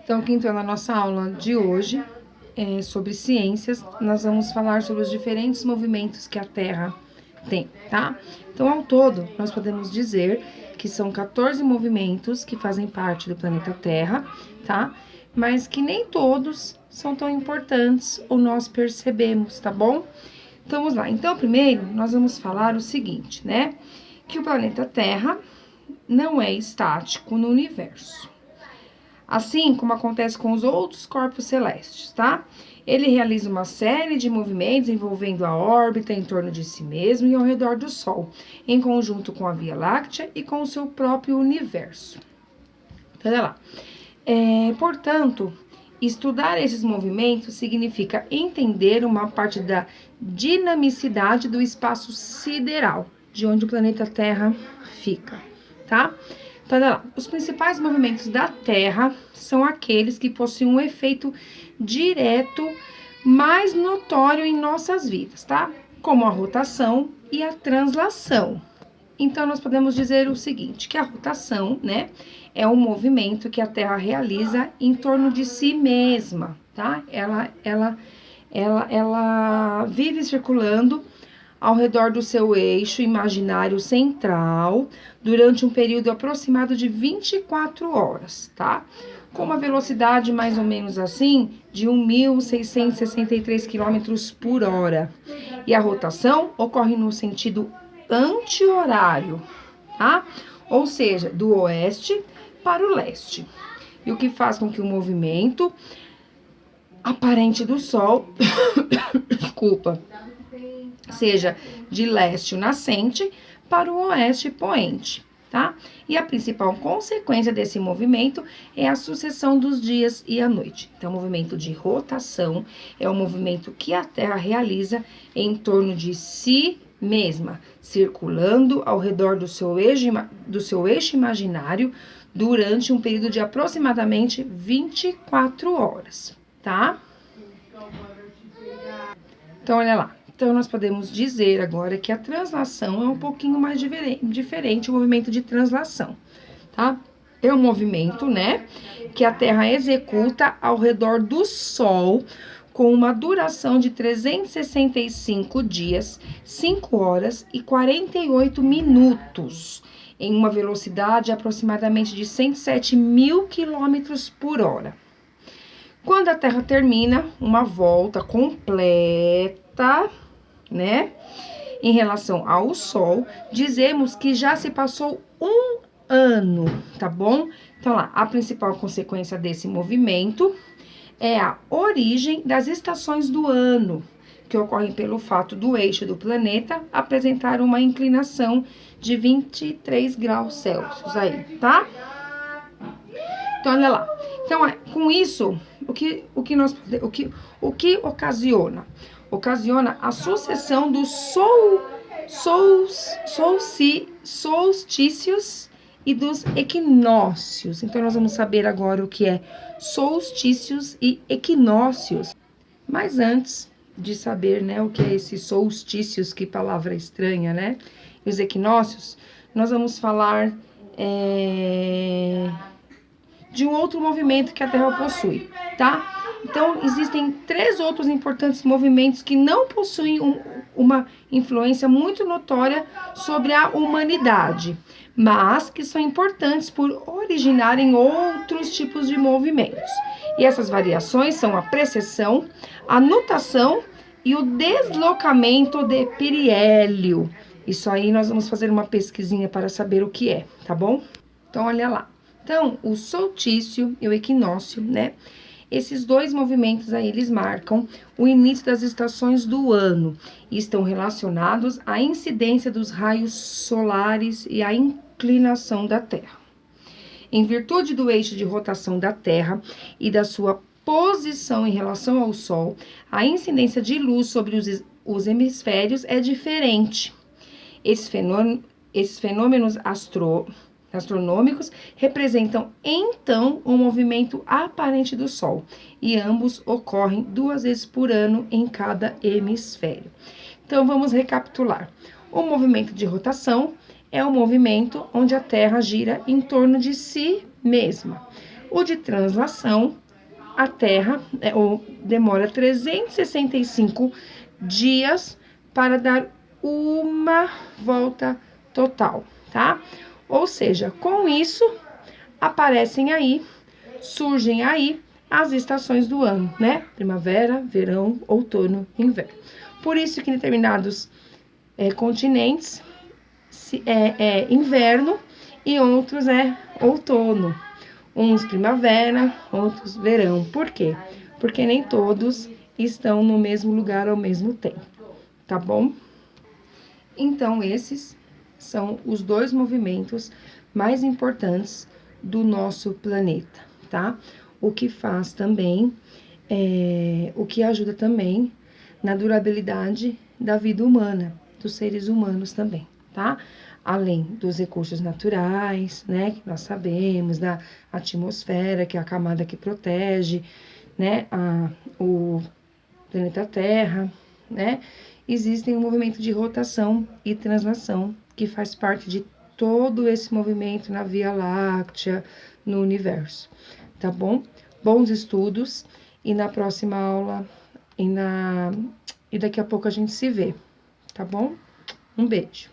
Então, aqui entrando na nossa aula de hoje, sobre ciências, nós vamos falar sobre os diferentes movimentos que a Terra tem, tá? Então, ao todo, nós podemos dizer que são 14 movimentos que fazem parte do planeta Terra, tá? Mas que nem todos são tão importantes ou nós percebemos, tá bom? Então, vamos lá. Então, primeiro, nós vamos falar o seguinte, né? Que o planeta Terra não é estático no universo. Assim como acontece com os outros corpos celestes, tá? Ele realiza uma série de movimentos envolvendo a órbita em torno de si mesmo e ao redor do Sol, em conjunto com a Via Láctea e com o seu próprio universo. Então, olha lá. Portanto, estudar esses movimentos significa entender uma parte da dinamicidade do espaço sideral, de onde o planeta Terra fica, tá? Então, olha lá, os principais movimentos da Terra são aqueles que possuem um efeito direto mais notório em nossas vidas, tá? Como a rotação e a translação. Então, nós podemos dizer o seguinte, que a rotação, né, é um movimento que a Terra realiza em torno de si mesma, tá? Ela vive circulando ao redor do seu eixo imaginário central durante um período aproximado de 24 horas, tá? Com uma velocidade mais ou menos assim de 1.663 km por hora. E a rotação ocorre no sentido anti-horário, tá? Ou seja, do oeste para o leste. E o que faz com que o movimento aparente do Sol, desculpa, seja de leste nascente para o oeste poente, tá? E a principal consequência desse movimento é a sucessão dos dias e a noite. Então, o movimento de rotação é o movimento que a Terra realiza em torno de si mesma, circulando ao redor do seu eixo imaginário durante um período de aproximadamente 24 horas, tá? Então, olha lá. Então, nós podemos dizer agora que a translação é um pouquinho mais diferente, o movimento de translação, tá? É um movimento, né, que a Terra executa ao redor do Sol com uma duração de 365 dias, 5 horas e 48 minutos, em uma velocidade aproximadamente de 107 mil quilômetros por hora. Quando a Terra termina uma volta completa, né, em relação ao Sol, dizemos que já se passou um ano, tá bom? Então, lá, a principal consequência desse movimento é a origem das estações do ano, que ocorrem pelo fato do eixo do planeta apresentar uma inclinação de 23 graus Celsius aí, tá? Então, olha lá. Então, com isso, o que ocasiona? Ocasiona a sucessão dos solstícios e dos equinócios. Então, nós vamos saber agora o que é solstícios e equinócios. Mas antes de saber, né, o que é esses solstícios, que palavra estranha, né? E os equinócios, nós vamos falar de um outro movimento que a Terra possui, tá? Então, existem 3 outros importantes movimentos que não possuem uma influência muito notória sobre a humanidade, mas que são importantes por originarem outros tipos de movimentos. E essas variações são a precessão, a nutação e o deslocamento de periélio. Isso aí nós vamos fazer uma pesquisinha para saber o que é, tá bom? Então, olha lá. Então, o solstício e o equinócio, né? Esses 2 movimentos aí, eles marcam o início das estações do ano e estão relacionados à incidência dos raios solares e à inclinação da Terra. Em virtude do eixo de rotação da Terra e da sua posição em relação ao Sol, a incidência de luz sobre os hemisférios é diferente. Esses fenômenos astronômicos representam, então, o movimento aparente do Sol, e ambos ocorrem 2 vezes por ano em cada hemisfério. Então, vamos recapitular. O movimento de rotação é um movimento onde a Terra gira em torno de si mesma. O de translação, a Terra demora 365 dias para dar uma volta total, tá? Ou seja, com isso, surgem aí as estações do ano, né? Primavera, verão, outono, inverno. Por isso que em determinados continentes é inverno e outros é outono. Uns primavera, outros verão. Por quê? Porque nem todos estão no mesmo lugar ao mesmo tempo, tá bom? Então, esses são os dois movimentos mais importantes do nosso planeta, tá? O que faz também, o que ajuda também na durabilidade da vida humana, dos seres humanos também, tá? Além dos recursos naturais, né, que nós sabemos, da atmosfera, que é a camada que protege, né, o planeta Terra, né? Existem um movimento de rotação e translação que faz parte de todo esse movimento na Via Láctea, no universo, tá bom? Bons estudos e na próxima aula e daqui a pouco a gente se vê, tá bom? Um beijo.